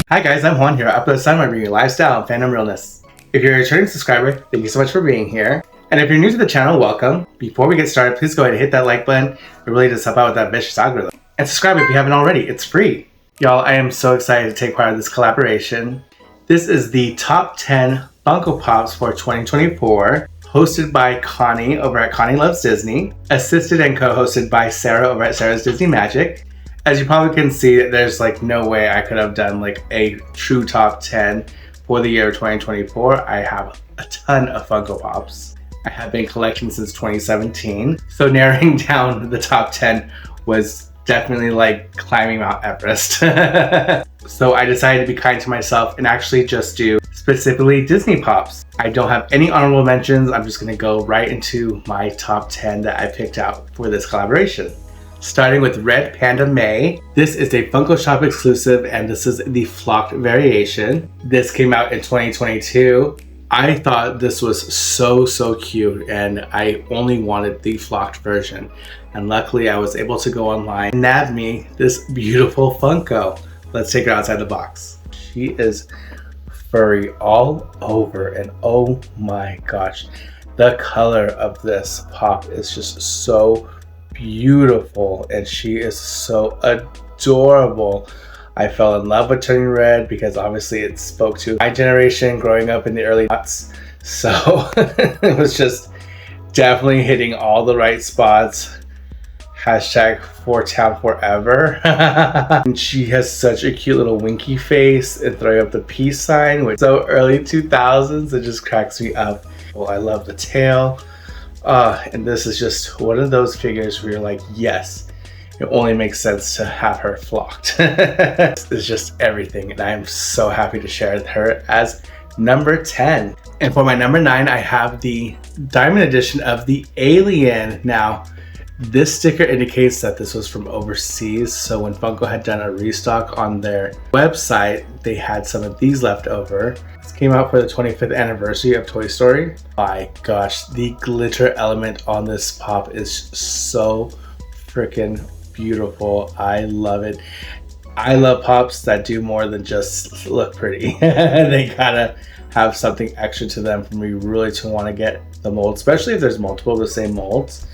Hi guys, I'm Juan here. I upload some of your lifestyle and fandom realness. If you're a returning subscriber, thank you so much for being here. And if you're new to the channel, welcome. Before we get started, please go ahead and hit that like button. It really does help out with that vicious algorithm. And subscribe if you haven't already, it's free. Y'all, I am so excited to take part of this collaboration. This is the top 10 Funko Pops for 2024, hosted by Connie over at Connie Loves Disney, assisted and co-hosted by Sara over at Sara's Disney Magic. As you probably can see, there's like no way I could have done like a true top 10 for the year of 2024. I have a ton of Funko Pops. I have been collecting since 2017. So narrowing down the top 10 was definitely like climbing Mount Everest. So I decided to be kind to myself and actually just do specifically Disney Pops. I don't have any honorable mentions. I'm just gonna go right into my top 10 that I picked out for this collaboration. Starting with Red Panda May. This is a Funko Shop exclusive and this is the flocked variation. This came out in 2022. I thought this was so cute and I only wanted the flocked version. And luckily I was able to go online and nab me this beautiful Funko. Let's take her outside the box. She is furry all over and oh my gosh. The color of this pop is just so beautiful and she is so adorable. I fell in love with turning red because obviously it spoke to my generation growing up in the early aughts. So it was just definitely hitting all the right spots. Hashtag 4town forever. And she has such a cute little winky face and throwing up the peace sign, which so early 2000s, it just cracks me up. Well, I love the tail. And this is just one of those figures where you're like, yes, it only makes sense to have her flocked. It's just everything. And I'm so happy to share her as number 10. And for my number 9, I have the Diamond Edition of the Alien. Now, this sticker indicates that this was from overseas. So when Funko had done a restock on their website, they had some of these left over. This came out for the 25th anniversary of Toy Story. My gosh, the glitter element on this pop is so freaking beautiful. I love it. I love pops that do more than just look pretty. They gotta have something extra to them for me really to want to get the mold, especially if there's multiple of the same molds.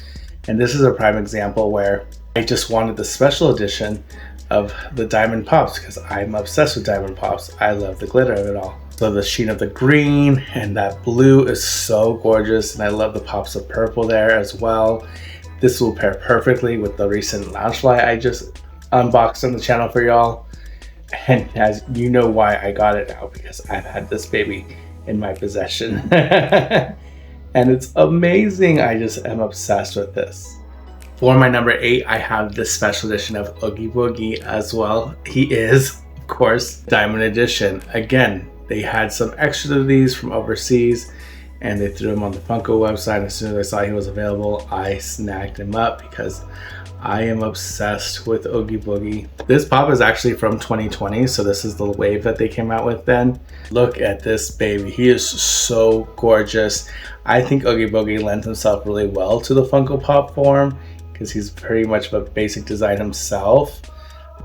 And this is a prime example where I just wanted the special edition of the Diamond Pops because I'm obsessed with Diamond Pops. I love the glitter of it all. So the sheen of the green and that blue is so gorgeous, and I love the pops of purple there as well. This will pair perfectly with the recent Loungefly I just unboxed on the channel for y'all. And as you know why I got it now, because I've had this baby in my possession. And it's amazing. I just am obsessed with this. For my number 8, I have this special edition of Oogie Boogie as well. He is, of course, Diamond Edition. Again, they had some extra of these from overseas and they threw them on the Funko website. As soon as I saw he was available, I snagged him up because I am obsessed with Oogie Boogie. This pop is actually from 2020, so this is the wave that they came out with then. Look at this baby. He is so gorgeous. I think Oogie Boogie lends himself really well to the Funko Pop form because he's pretty much of a basic design himself.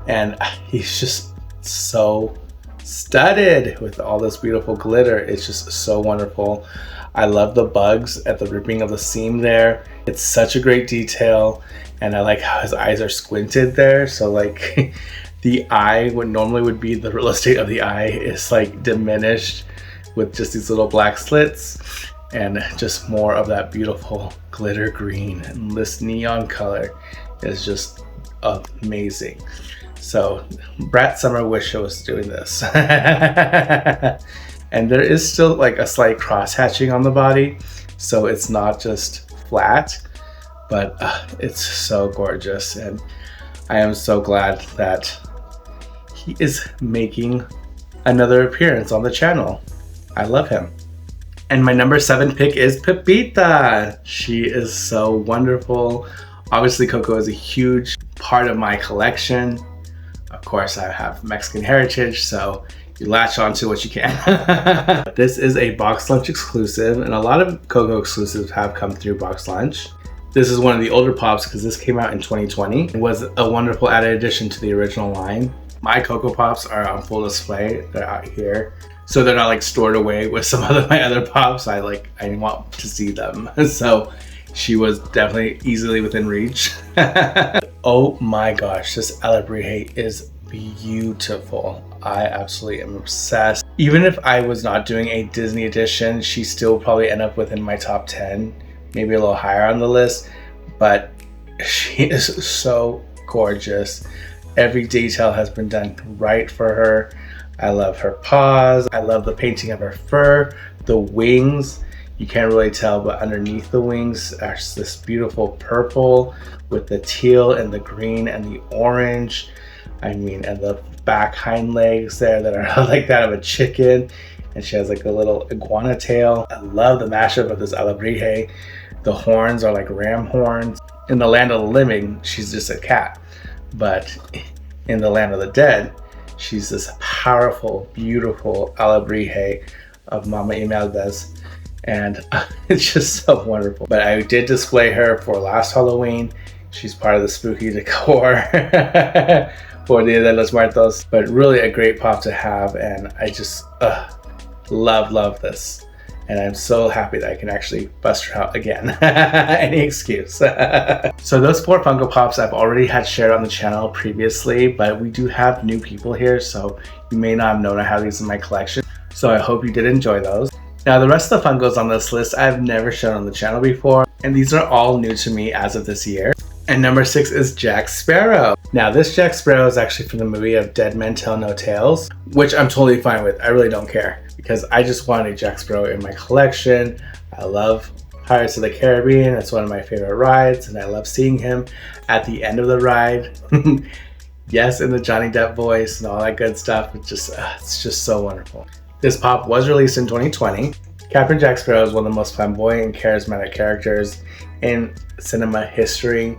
And he's just so studded with all this beautiful glitter. It's just so wonderful. I love the bugs at the ripping of the seam there. It's such a great detail. And I like how his eyes are squinted there. So like the eye, what normally would be the real estate of the eye, is like diminished with just these little black slits and just more of that beautiful glitter green. And this neon color is just amazing. So Brat Summer wish I was doing this. And there is still like a slight cross hatching on the body. So it's not just flat. But it's so gorgeous, and I am so glad that he is making another appearance on the channel. I love him. And my number 7 pick is Pepita. She is so wonderful. Obviously, Coco is a huge part of my collection. Of course, I have Mexican heritage, so you latch on to what you can. This is a box lunch exclusive, and a lot of Coco exclusives have come through box lunch. This is one of the older pops because this came out in 2020. It was a wonderful added addition to the original line. My Cocoa Pops are on full display. They're out here. So they're not like stored away with some of my other Pops. I want to see them. So she was definitely easily within reach. Oh my gosh, this Alebrije is beautiful. I absolutely am obsessed. Even if I was not doing a Disney edition, she still probably end up within my top 10, maybe a little higher on the list, but she is so gorgeous. Every detail has been done right for her. I love her paws. I love the painting of her fur, the wings. You can't really tell, but underneath the wings there's this beautiful purple with the teal and the green and the orange. I mean, and the back hind legs there that are like that of a chicken. And she has like a little iguana tail. I love the mashup of this Alebrije. The horns are like ram horns. In the land of the living, she's just a cat. But in the land of the dead, she's this powerful, beautiful Alebrije of Mama Imelda's. And it's just so wonderful. But I did display her for last Halloween. She's part of the spooky decor for Dia de los Muertos. But really a great pop to have. And I just love this. And I'm so happy that I can actually bust her out again. Any excuse. So those 4 Funko Pops I've already had shared on the channel previously, but we do have new people here, so you may not have known I have these in my collection. So I hope you did enjoy those. Now the rest of the Funkos on this list I've never shown on the channel before, and these are all new to me as of this year. And number 6 is Jack Sparrow. Now this Jack Sparrow is actually from the movie of Dead Men Tell No Tales, which I'm totally fine with. I really don't care because I just wanted a Jack Sparrow in my collection. I love Pirates of the Caribbean. It's one of my favorite rides, and I love seeing him at the end of the ride. Yes, in the Johnny Depp voice and all that good stuff. It's just so wonderful. This pop was released in 2020. Captain Jack Sparrow is one of the most flamboyant and charismatic characters in cinema history.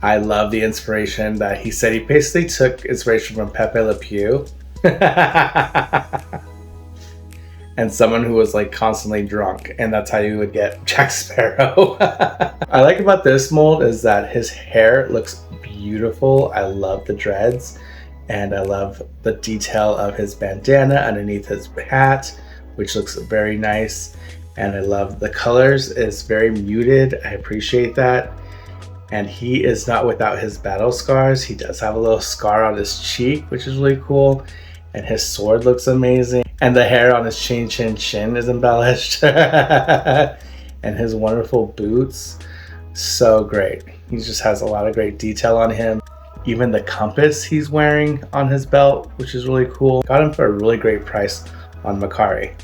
I love the inspiration that he said he basically took inspiration from Pepe Le Pew. And someone who was like constantly drunk, and that's how you would get Jack Sparrow. I like about this mold is that his hair looks beautiful. I love the dreads, and I love the detail of his bandana underneath his hat, which looks very nice. And I love the colors. It's very muted. I appreciate that. And he is not without his battle scars. He does have a little scar on his cheek, which is really cool. And his sword looks amazing. And the hair on his chin is embellished. And his wonderful boots, so great. He just has a lot of great detail on him. Even the compass he's wearing on his belt, which is really cool. Got him for a really great price on Mercari.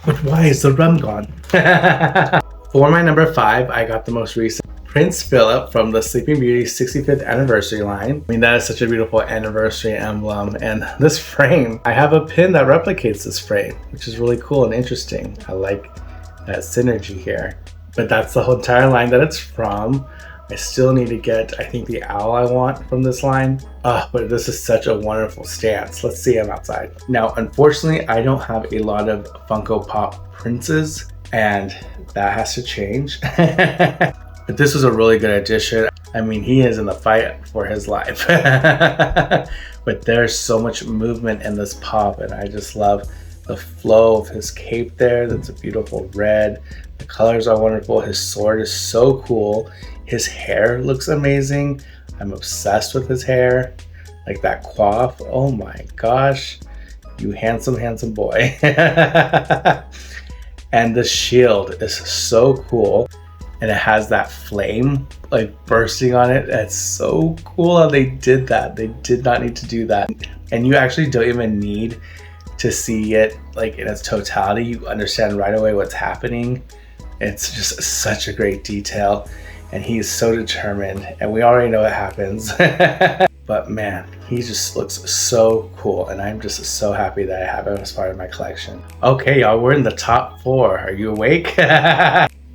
But why is the rum gone? For my number 5, I got the most recent Prince Philip from the Sleeping Beauty 65th anniversary line. I mean, that is such a beautiful anniversary emblem. And this frame, I have a pin that replicates this frame, which is really cool and interesting. I like that synergy here. But that's the whole entire line that it's from. I still need to get, I think, the owl I want from this line. But this is such a wonderful stance. Let's see him outside. Now, unfortunately, I don't have a lot of Funko Pop princes, and that has to change. But this was a really good addition. I mean, he is in the fight for his life. But there's so much movement in this pop, and I just love the flow of his cape there. That's a beautiful red. The colors are wonderful. His sword is so cool. His hair looks amazing. I'm obsessed with his hair. Like that coif. Oh my gosh. You handsome, handsome boy. And the shield is so cool. And it has that flame like bursting on it. That's so cool how they did that. They did not need to do that. And you actually don't even need to see it like in its totality. You understand right away what's happening. It's just such a great detail. And he's so determined. And we already know what happens. But man, he just looks so cool. And I'm just so happy that I have him as part of my collection. Okay, y'all, we're in the top 4. Are you awake?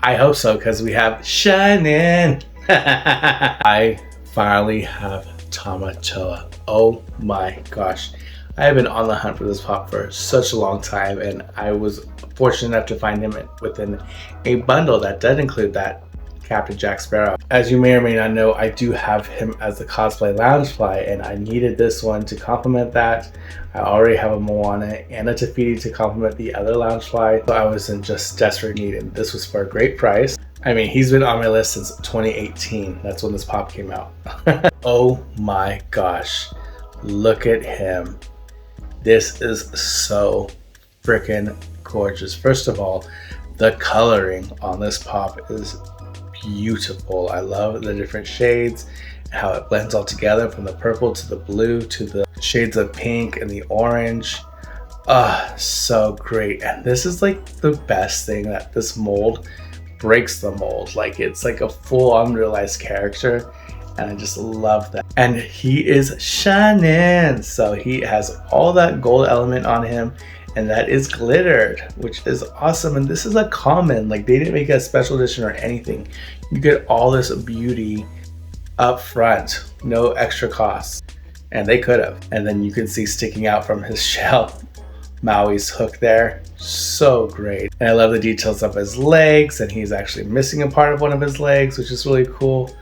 I hope so, because we have Shining. I finally have Tamatoa. Oh my gosh. I have been on the hunt for this pop for such a long time, and I was fortunate enough to find him within a bundle that does include that Captain Jack Sparrow. As you may or may not know, I do have him as the cosplay Loungefly, and I needed this one to complement that. I already have a Moana and a Tafiti to complement the other Loungefly, so I was in just desperate need, and this was for a great price. I mean, he's been on my list since 2018. That's when this pop came out. Oh my gosh. Look at him. This is so freaking gorgeous. First of all, the coloring on this pop is beautiful. I love the different shades, how it blends all together from the purple to the blue to the shades of pink and the orange. So great. And this is like the best thing, that this mold breaks the mold. Like, it's like a full unrealized character, and I just love that. And he is shining, so he has all that gold element on him, and that is glittered, which is awesome. And this is a common, like, they didn't make a special edition or anything. You get all this beauty up front, no extra costs, and they could have. And then you can see sticking out from his shell Maui's hook there. So great. And I love the details of his legs, and he's actually missing a part of one of his legs, which is really cool.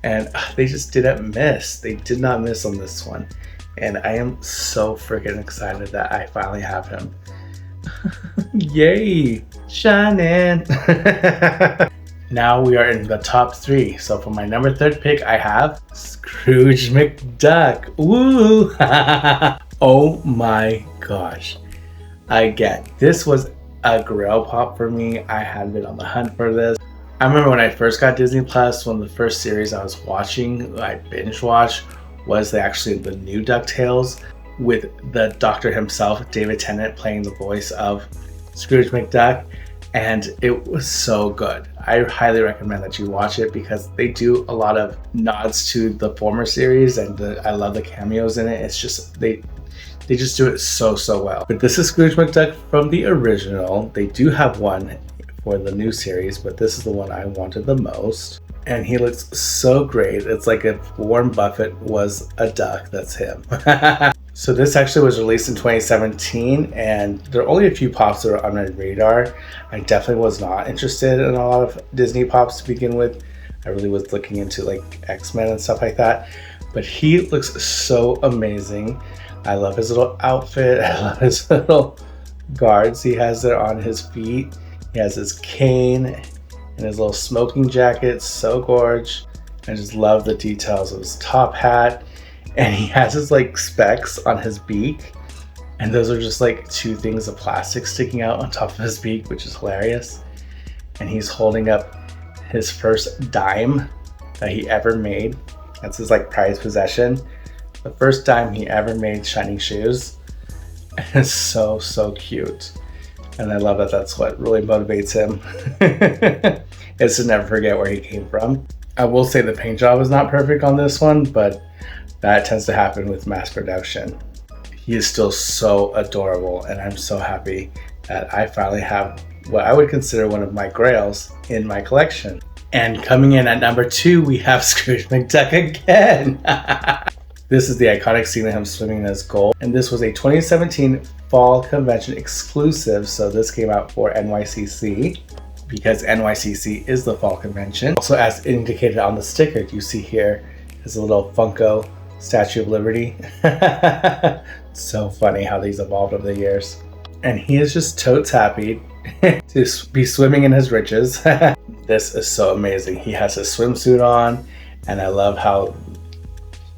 And they just didn't miss. They did not miss on this one. And I am so freaking excited that I finally have him. Yay! Shining! Now we are in the top 3. So for my number 3 pick, I have Scrooge McDuck. Woo! Oh my gosh. Again, this was a grail pop for me. I had been on the hunt for this. I remember when I first got Disney Plus, one of the first series I was watching, I binge watched, was actually the new DuckTales with the Doctor himself, David Tennant, playing the voice of Scrooge McDuck, and it was so good. I highly recommend that you watch it because they do a lot of nods to the former series, and I love the cameos in it. It's just, they just do it so well. But this is Scrooge McDuck from the original. They do have one for the new series, but this is the one I wanted the most. And he looks so great. It's like if Warren Buffett was a duck, that's him. So this actually was released in 2017, and there are only a few pops that are on my radar. I definitely was not interested in a lot of Disney pops to begin with. I really was looking into like X-Men and stuff like that. But he looks so amazing. I love his little outfit. I love his little guards he has there on his feet. He has his cane and his little smoking jacket. So gorge. I just love the details of his top hat. And he has his like specs on his beak. And those are just like 2 things of plastic sticking out on top of his beak, which is hilarious. And he's holding up his first dime that he ever made. That's his like prized possession. The first time he ever made shiny shoes. And it's so cute. And I love that that's what really motivates him. Is to never forget where he came from. I will say the paint job is not perfect on this one, but that tends to happen with mass production. He is still so adorable, and I'm so happy that I finally have what I would consider one of my grails in my collection. And coming in at number 2, we have Scrooge McDuck again. This is the iconic scene of him swimming in his gold. And this was a 2017 Fall Convention exclusive. So this came out for NYCC because NYCC is the Fall Convention. Also, as indicated on the sticker, you see here is a little Funko Statue of Liberty. So funny how these evolved over the years. And he is just totes happy to be swimming in his riches. This is so amazing. He has his swimsuit on, and I love how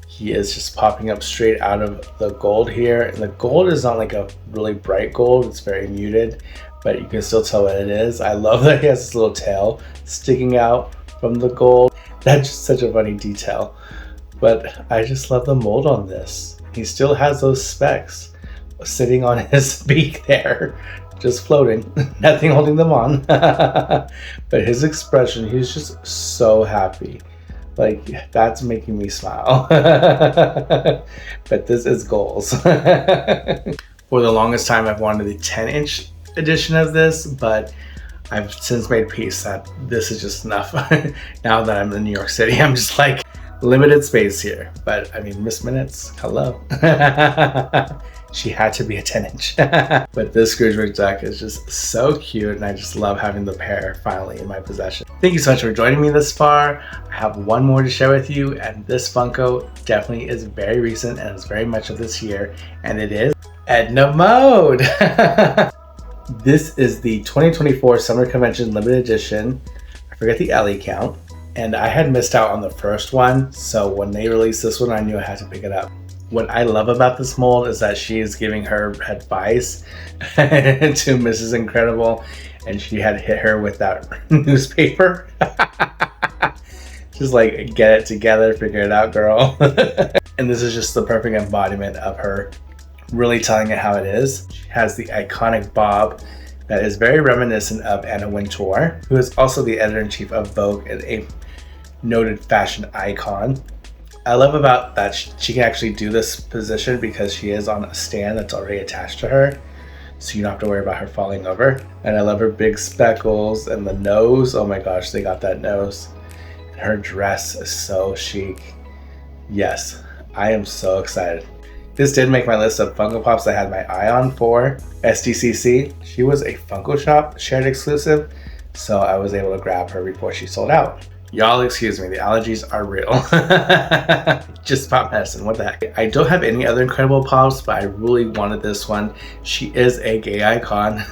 he is just popping up straight out of the gold here. And the gold is not like a really bright gold, it's very muted, but you can still tell what it is. I love that he has this little tail sticking out from the gold. That's just such a funny detail. But I just love the mold on this. He still has those specs sitting on his beak there, just floating, nothing holding them on. But his expression, he's just so happy. Like, that's making me smile. But this is goals. For the longest time, I've wanted the 10-inch edition of this, but I've since made peace that this is just enough. Now that I'm in New York City, I'm just like, Limited space here, but I mean, Miss Minutes, hello. She had to be a 10-inch. But this Scrooge deck is just so cute, and I just love having the pair finally in my possession. Thank you so much for joining me this far. I have one more to share with you, and this Funko definitely is very recent and is very much of this year, and it is Edna Mode. This is the 2024 Summer Convention Limited Edition. I forget the Ellie count, and I had missed out on the first one, so when they released this one, I knew I had to pick it up. What I love about this mold is that she is giving her advice to Mrs. Incredible, and she had hit her with that newspaper. Just like, get it together, figure it out, girl. And this is just the perfect embodiment of her really telling it how it is. She has the iconic bob that is very reminiscent of Anna Wintour, who is also the editor-in-chief of Vogue and a noted fashion icon. I love about that she can actually do this position because she is on a stand that's already attached to her, so you don't have to worry about her falling over. And I love her big speckles and the nose. Oh my gosh, they got that nose. And her dress is so chic. Yes, I am so excited. This did make my list of Funko Pops I had my eye on for SDCC. She was a Funko Shop shared exclusive, so I was able to grab her before she sold out. Y'all excuse me, the allergies are real. Just pop medicine, what the heck. I don't have any other incredible pops, but I really wanted this one. She is a gay icon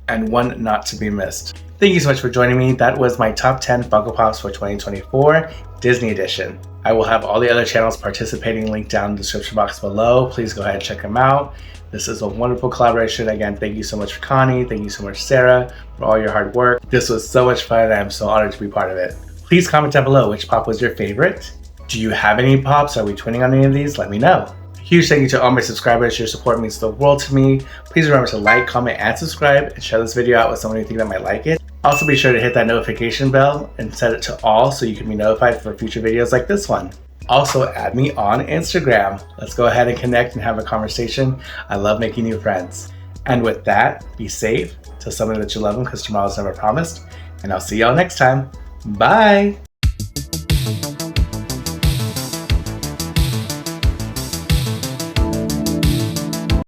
and one not to be missed. Thank you so much for joining me. That was my top 10 Funko Pops for 2024 Disney Edition. I will have all the other channels participating linked down in the description box below. Please go ahead and check them out. This is a wonderful collaboration. Again, thank you so much for Connie. Thank you so much, Sara, for all your hard work. This was so much fun, and I'm so honored to be part of it. Please comment down below which pop was your favorite. Do you have any pops? Are we twinning on any of these? Let me know. Huge thank you to all my subscribers. Your support means the world to me. Please remember to like, comment, and subscribe, and share this video out with someone you think that might like it. Also be sure to hit that notification bell and set it to all so you can be notified for future videos like this one. Also add me on Instagram. Let's go ahead and connect and have a conversation. I love making new friends. And with that, be safe, tell somebody that you love them because tomorrow's never promised, and I'll see y'all next time. Bye!